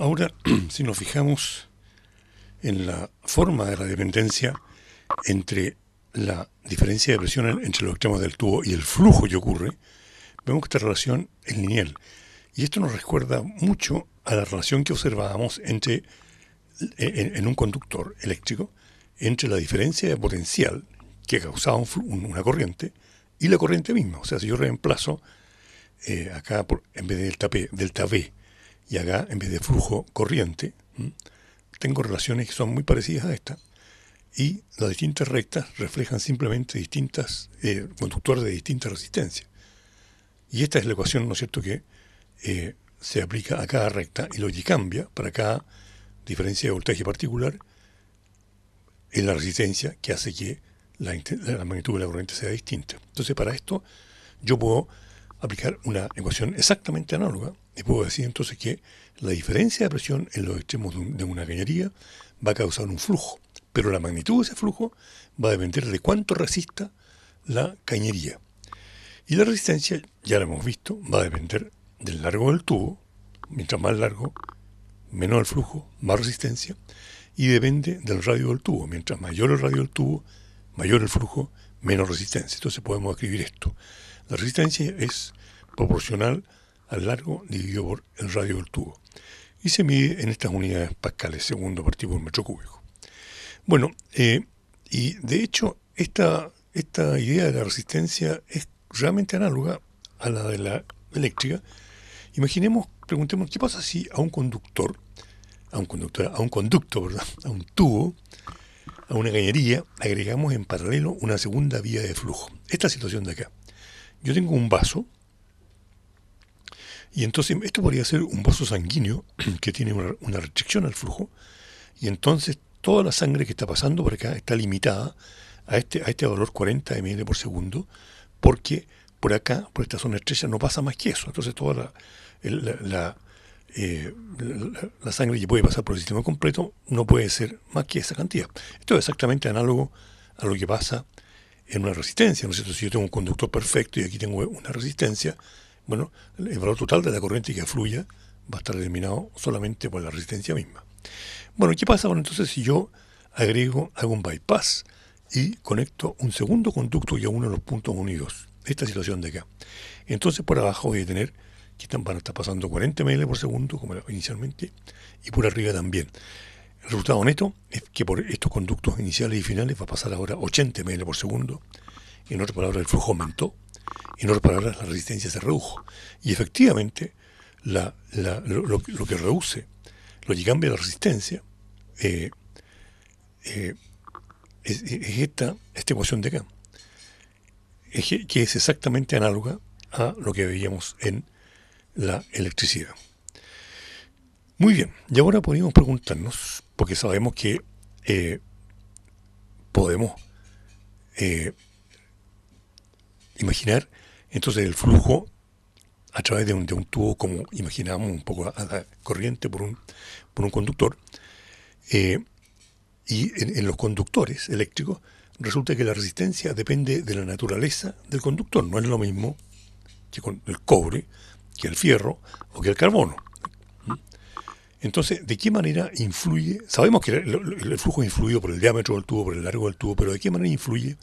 Ahora, si nos fijamos en la forma de la dependencia entre la diferencia de presión entre los extremos del tubo y el flujo que ocurre, vemos que esta relación es lineal. Y esto nos recuerda mucho a la relación que observábamos en un conductor eléctrico entre la diferencia de potencial que causaba una corriente y la corriente misma. O sea, si yo reemplazo acá en vez de delta V y acá en vez de flujo corriente, tengo relaciones que son muy parecidas a esta, y las distintas rectas reflejan simplemente distintas conductores de distintas resistencias. Y esta es la ecuación, ¿no es cierto?, que se aplica a cada recta, y lo que cambia para cada diferencia de voltaje particular es la resistencia, que hace que la magnitud de la corriente sea distinta. Entonces, para esto yo puedo aplicar una ecuación exactamente análoga y puedo decir entonces que la diferencia de presión en los extremos de una cañería va a causar un flujo, pero la magnitud de ese flujo va a depender de cuánto resista la cañería. Y la resistencia, ya lo hemos visto, va a depender del largo del tubo. Mientras más largo, menor el flujo, más resistencia, y depende del radio del tubo. Mientras mayor el radio del tubo, mayor el flujo, menos resistencia. Entonces podemos escribir esto. La resistencia es proporcional al largo dividido por el radio del tubo. Y se mide en estas unidades pascales, segundo partido por metro cúbico. Bueno, y de hecho esta idea de la resistencia es realmente análoga a la de la eléctrica. Imaginemos, preguntemos, ¿qué pasa si a un conducto, a un tubo, a una cañería, agregamos en paralelo una segunda vía de flujo? Esta situación de acá. Yo tengo un vaso, y entonces esto podría ser un vaso sanguíneo que tiene una restricción al flujo, y entonces toda la sangre que está pasando por acá está limitada a este valor 40 ml por segundo, porque por acá, por esta zona estrecha, no pasa más que eso. Entonces toda la sangre que puede pasar por el sistema completo no puede ser más que esa cantidad. Esto es exactamente análogo a lo que pasa en una resistencia, ¿no es cierto? Si yo tengo un conductor perfecto y aquí tengo una resistencia, bueno, el valor total de la corriente que fluya va a estar determinado solamente por la resistencia misma. Bueno, ¿qué pasa entonces si yo hago un bypass y conecto un segundo conducto y a uno de los puntos unidos? Esta situación de acá. Entonces por abajo voy a tener que van a estar pasando 40 ml por segundo, como inicialmente, y por arriba también. El resultado neto es que por estos conductos iniciales y finales va a pasar ahora 80 ml por segundo. En otras palabras, el flujo aumentó. En otras palabras, la resistencia se redujo. Y efectivamente, lo que reduce, lo que cambia la resistencia, es esta ecuación de acá, que es exactamente análoga a lo que veíamos en la electricidad. Muy bien, y ahora podríamos preguntarnos, porque sabemos que podemos imaginar entonces el flujo a través de un tubo, como imaginábamos un poco a la corriente por un conductor, y en los conductores eléctricos resulta que la resistencia depende de la naturaleza del conductor. No es lo mismo que con el cobre, que el fierro o que el carbono. Entonces, ¿de qué manera influye? Sabemos que el flujo es influido por el diámetro del tubo, por el largo del tubo, pero ¿de qué manera influye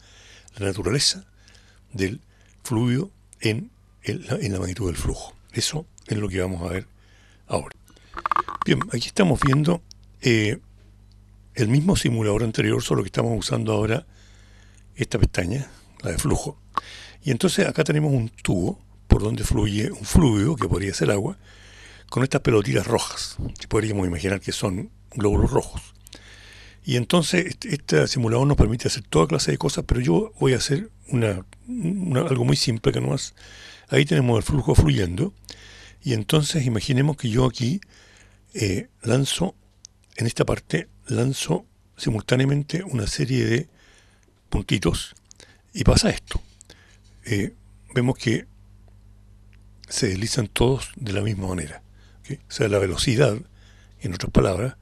la naturaleza del fluido en la magnitud del flujo? Eso es lo que vamos a ver ahora. Bien, aquí estamos viendo el mismo simulador anterior, solo que estamos usando ahora esta pestaña, la de flujo. Y entonces acá tenemos un tubo por donde fluye un fluido, que podría ser agua, con estas pelotitas rojas, que podríamos imaginar que son glóbulos rojos. Y entonces este simulador nos permite hacer toda clase de cosas, pero yo voy a hacer algo muy simple, que no es. Ahí tenemos el flujo fluyendo, y entonces imaginemos que yo aquí lanzo simultáneamente una serie de puntitos, y pasa esto. Vemos que se deslizan todos de la misma manera. ¿Okay? O sea, la velocidad, en otras palabras,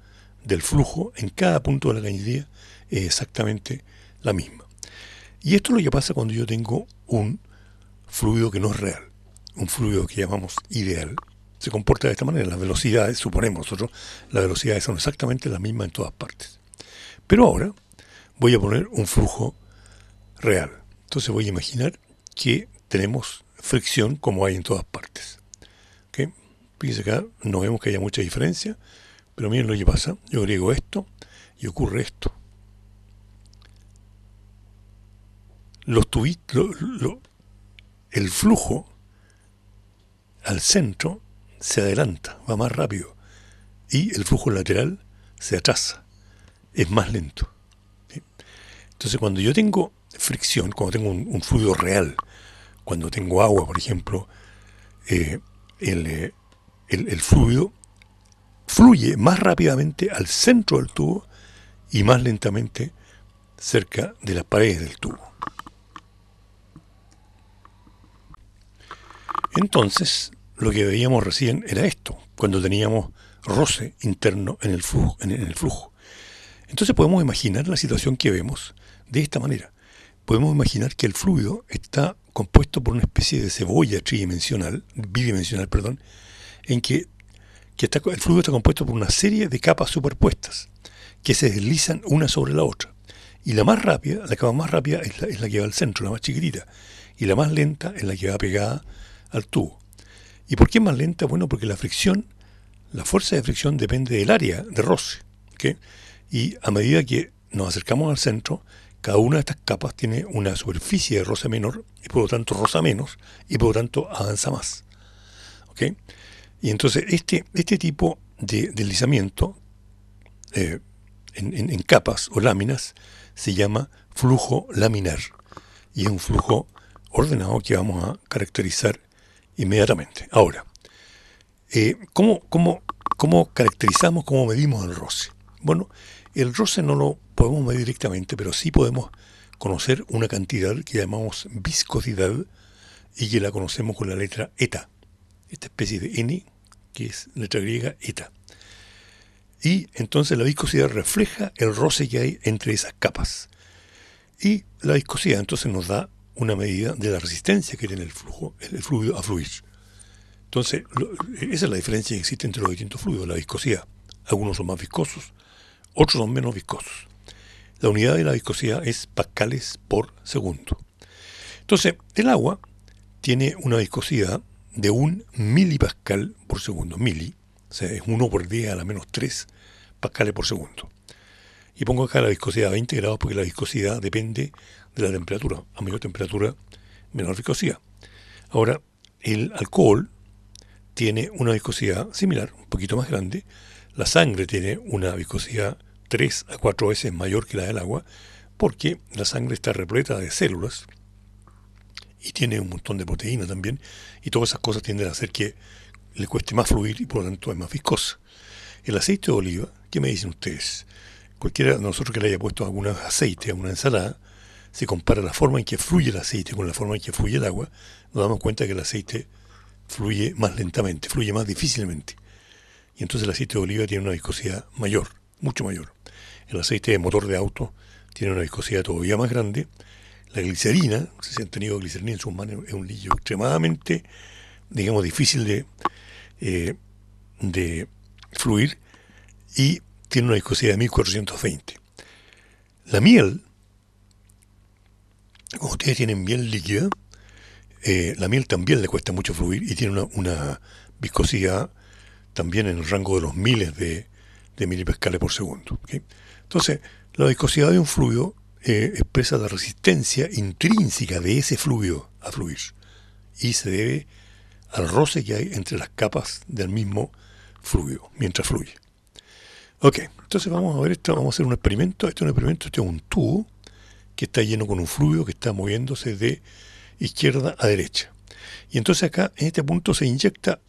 del flujo en cada punto de la cañería es exactamente la misma. Y esto es lo que pasa cuando yo tengo un fluido que no es real, un fluido que llamamos ideal, se comporta de esta manera. Las velocidades, suponemos nosotros, las velocidades son exactamente las mismas en todas partes. Pero ahora voy a poner un flujo real. Entonces voy a imaginar que tenemos fricción como hay en todas partes. ¿Okay? Fíjense acá, no vemos que haya mucha diferencia, pero miren lo que pasa. Yo agrego esto y ocurre esto. El flujo al centro se adelanta, va más rápido, y el flujo lateral se atrasa, es más lento. ¿Sí? Entonces, cuando yo tengo fricción, cuando tengo un fluido real, cuando tengo agua, por ejemplo, el fluido fluye más rápidamente al centro del tubo y más lentamente cerca de las paredes del tubo. Entonces, lo que veíamos recién era esto, cuando teníamos roce interno en el flujo. Entonces podemos imaginar la situación que vemos de esta manera. Podemos imaginar que el fluido está compuesto por una especie de cebolla bidimensional, en que el fluido está compuesto por una serie de capas superpuestas que se deslizan una sobre la otra. Y la capa más rápida es la que va al centro, la más chiquitita, y la más lenta es la que va pegada al tubo. ¿Y por qué es más lenta? Bueno, porque la fuerza de fricción depende del área de roce. ¿Okay? Y a medida que nos acercamos al centro, cada una de estas capas tiene una superficie de roce menor y por lo tanto roza menos y por lo tanto avanza más. ¿Okay? Y entonces este tipo de deslizamiento en capas o láminas se llama flujo laminar y es un flujo ordenado que vamos a caracterizar inmediatamente. Ahora, ¿cómo caracterizamos, cómo medimos el roce? Bueno, el roce no lo podemos medir directamente, pero sí podemos conocer una cantidad que llamamos viscosidad y que la conocemos con la letra eta, esta especie de N, que es letra griega eta. Y entonces la viscosidad refleja el roce que hay entre esas capas. Y la viscosidad entonces nos da una medida de la resistencia que tiene el fluido a fluir. Entonces, esa es la diferencia que existe entre los distintos fluidos, la viscosidad. Algunos son más viscosos, otros son menos viscosos. La unidad de la viscosidad es pascales por segundo. Entonces, el agua tiene una viscosidad de 1 milipascal por segundo. Mili, o sea, es 1 por 10 a la menos 3 pascales por segundo. Y pongo acá la viscosidad a 20 grados porque la viscosidad depende de la temperatura. A mayor temperatura, menor viscosidad. Ahora, el alcohol tiene una viscosidad similar, un poquito más grande. La sangre tiene una viscosidad 3 a 4 veces mayor que la del agua, porque la sangre está repleta de células y tiene un montón de proteína también, y todas esas cosas tienden a hacer que le cueste más fluir y por lo tanto es más viscosa. El aceite de oliva, ¿qué me dicen ustedes? Cualquiera de nosotros que le haya puesto algún aceite a una ensalada, si compara la forma en que fluye el aceite con la forma en que fluye el agua, nos damos cuenta que el aceite fluye más lentamente, fluye más difícilmente. Y entonces el aceite de oliva tiene una viscosidad mayor, mucho mayor. El aceite de motor de auto tiene una viscosidad todavía más grande. La glicerina, no sé si han tenido glicerina en sus manos, es un líquido extremadamente, digamos, difícil de fluir y tiene una viscosidad de 1420. La miel, como ustedes tienen miel líquida, la miel también le cuesta mucho fluir y tiene una viscosidad también en el rango de los miles de milipascales por segundo. ¿Okay? Entonces, la viscosidad de un fluido expresa la resistencia intrínseca de ese fluido a fluir y se debe al roce que hay entre las capas del mismo fluido mientras fluye. Ok, entonces vamos a ver esto, vamos a hacer un experimento. Este es un tubo que está lleno con un fluido que está moviéndose de izquierda a derecha. Y entonces acá, en este punto, se inyecta,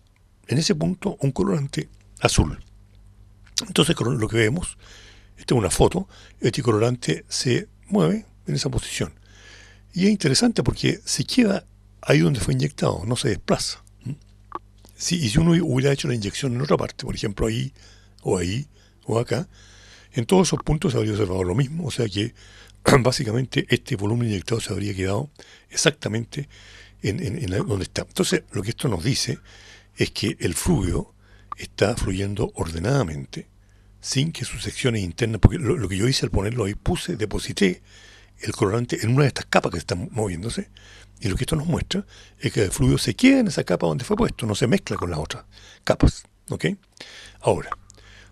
en ese punto, un colorante azul. Entonces lo que vemos, esta es una foto, este colorante se mueve en esa posición. Y es interesante porque se queda ahí donde fue inyectado, no se desplaza. Sí, y si uno hubiera hecho la inyección en otra parte, por ejemplo ahí, o acá, en todos esos puntos se habría observado lo mismo, o sea que básicamente este volumen inyectado se habría quedado exactamente en donde está. Entonces, lo que esto nos dice es que el fluido está fluyendo ordenadamente, sin que sus secciones internas, porque lo que yo hice al ponerlo ahí, deposité el colorante en una de estas capas que están moviéndose, y lo que esto nos muestra es que el fluido se queda en esa capa donde fue puesto, no se mezcla con las otras capas. ¿Ok? Ahora,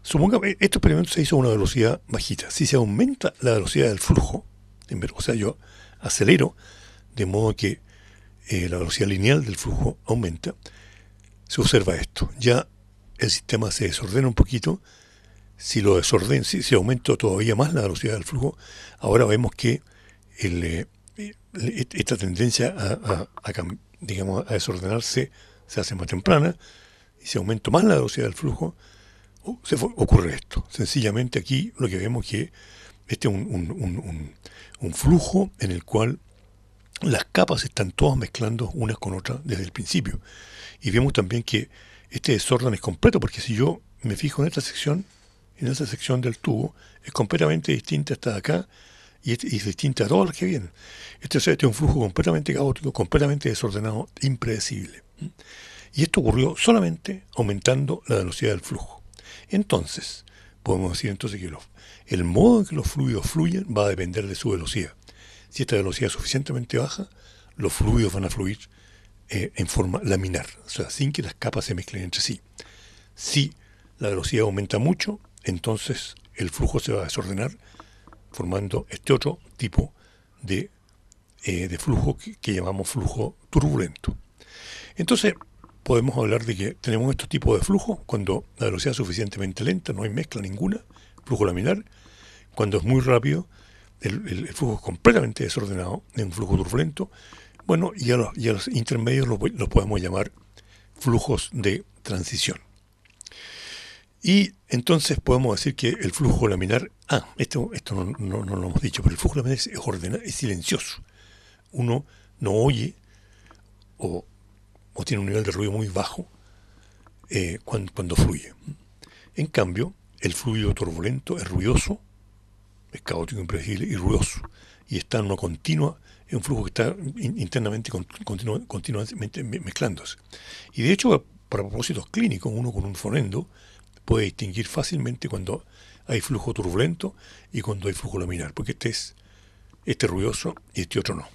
suponga que este experimento se hizo a una velocidad bajita. Si se aumenta la velocidad del flujo, o sea, yo acelero de modo que la velocidad lineal del flujo aumenta, se observa esto. Ya el sistema se desordena un poquito. Si lo desordeno, si aumento todavía más la velocidad del flujo, ahora vemos que esta tendencia digamos, a desordenarse se hace más temprana, y si aumento más la velocidad del flujo, ocurre esto. Sencillamente aquí lo que vemos es que este es un flujo en el cual las capas están todas mezclando unas con otras desde el principio. Y vemos también que este desorden es completo, porque si yo me fijo en esa sección del tubo, es completamente distinta hasta acá, y es distinta a todas las que vienen. Este es un flujo completamente caótico, completamente desordenado, impredecible. Y esto ocurrió solamente aumentando la velocidad del flujo. Entonces, podemos decir entonces que el modo en que los fluidos fluyen va a depender de su velocidad. Si esta velocidad es suficientemente baja, los fluidos van a fluir en forma laminar, o sea, sin que las capas se mezclen entre sí. Si la velocidad aumenta mucho, entonces el flujo se va a desordenar, formando este otro tipo de flujo que llamamos flujo turbulento. Entonces, podemos hablar de que tenemos estos tipos de flujos cuando la velocidad es suficientemente lenta, no hay mezcla ninguna, flujo laminar. Cuando es muy rápido, el flujo es completamente desordenado, es un flujo turbulento. Bueno, y a los intermedios los podemos llamar flujos de transición. Y entonces podemos decir que el flujo laminar, esto no lo hemos dicho, pero el flujo laminar es ordenado, es silencioso. Uno no oye o tiene un nivel de ruido muy bajo cuando fluye. En cambio, el fluido turbulento es ruidoso, es caótico, impredecible y ruidoso. Y está en una continua, es un flujo que está internamente, continuamente mezclándose. Y de hecho, para propósitos clínicos, uno con un fonendo puede distinguir fácilmente cuando hay flujo turbulento y cuando hay flujo laminar, porque este es ruidoso y este otro no.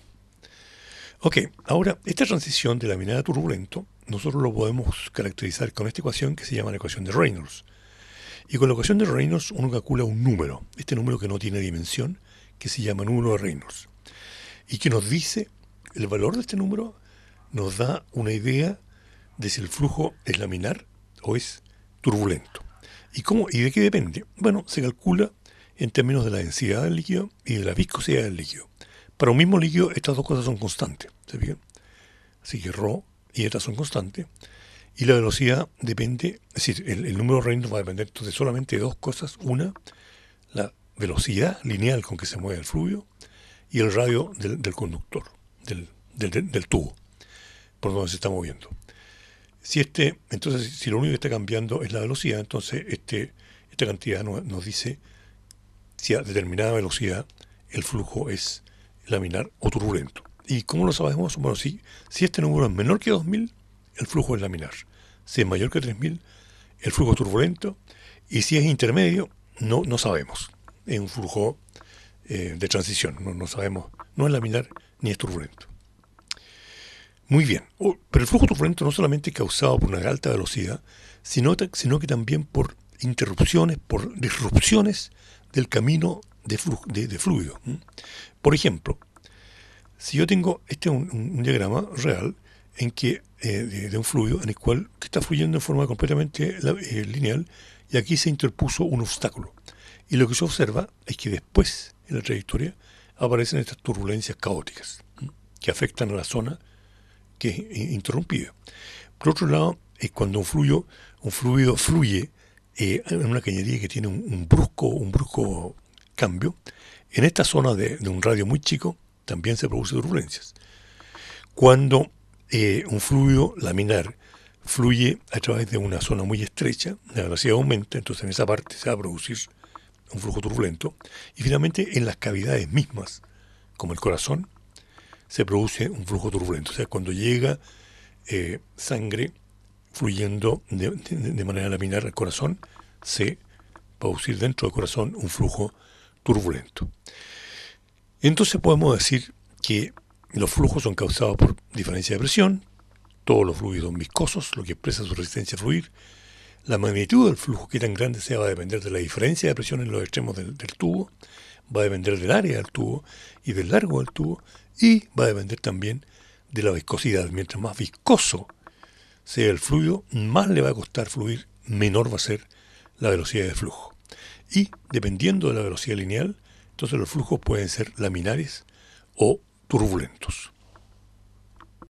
Ok, ahora, esta transición de laminar a turbulento, nosotros lo podemos caracterizar con esta ecuación que se llama la ecuación de Reynolds. Y con la ecuación de Reynolds uno calcula un número, este número que no tiene dimensión, que se llama número de Reynolds. Y que nos dice, el valor de este número nos da una idea de si el flujo es laminar o es turbulento. ¿Y de qué depende? Bueno, se calcula en términos de la densidad del líquido y de la viscosidad del líquido. Para un mismo líquido estas dos cosas son constantes, ¿se fijan? Así que ρ y eta son constantes. Y la velocidad depende, es decir, el número de Reynolds va a depender entonces solamente de dos cosas. Una, la velocidad lineal con que se mueve el fluido y el radio del conductor, del tubo, por donde se está moviendo. Entonces, si lo único que está cambiando es la velocidad, entonces esta cantidad nos dice si a determinada velocidad el flujo es laminar o turbulento. ¿Y cómo lo sabemos? Bueno, si este número es menor que 2000, el flujo es laminar. Si es mayor que 3000, el flujo es turbulento. Y si es intermedio, no sabemos. Es un flujo de transición. No sabemos, no es laminar ni es turbulento. Muy bien. Pero el flujo turbulento no solamente es causado por una alta velocidad, sino que también por interrupciones, por disrupciones del camino de fluido. Por ejemplo, si yo tengo, este es un diagrama real en que de un fluido en el cual que está fluyendo en forma completamente lineal, y aquí se interpuso un obstáculo. Y lo que se observa es que después, en la trayectoria, aparecen estas turbulencias caóticas que afectan a la zona que es interrumpida. Por otro lado, es cuando un fluido fluye en una cañería que tiene un brusco cambio, en esta zona de un radio muy chico también se producen turbulencias. Cuando un fluido laminar fluye a través de una zona muy estrecha, la velocidad aumenta, entonces en esa parte se va a producir un flujo turbulento. Y finalmente en las cavidades mismas, como el corazón, se produce un flujo turbulento. O sea, cuando llega sangre fluyendo de manera laminar al corazón, se producir dentro del corazón un flujo turbulento. Entonces podemos decir que los flujos son causados por diferencia de presión, todos los fluidos son viscosos, lo que expresa su resistencia a fluir. La magnitud del flujo, que tan grande sea, va a depender de la diferencia de presión en los extremos del tubo, va a depender del área del tubo y del largo del tubo, y va a depender también de la viscosidad. Mientras más viscoso sea el fluido, más le va a costar fluir, menor va a ser la velocidad de flujo. Y dependiendo de la velocidad lineal, entonces los flujos pueden ser laminares o turbulentos.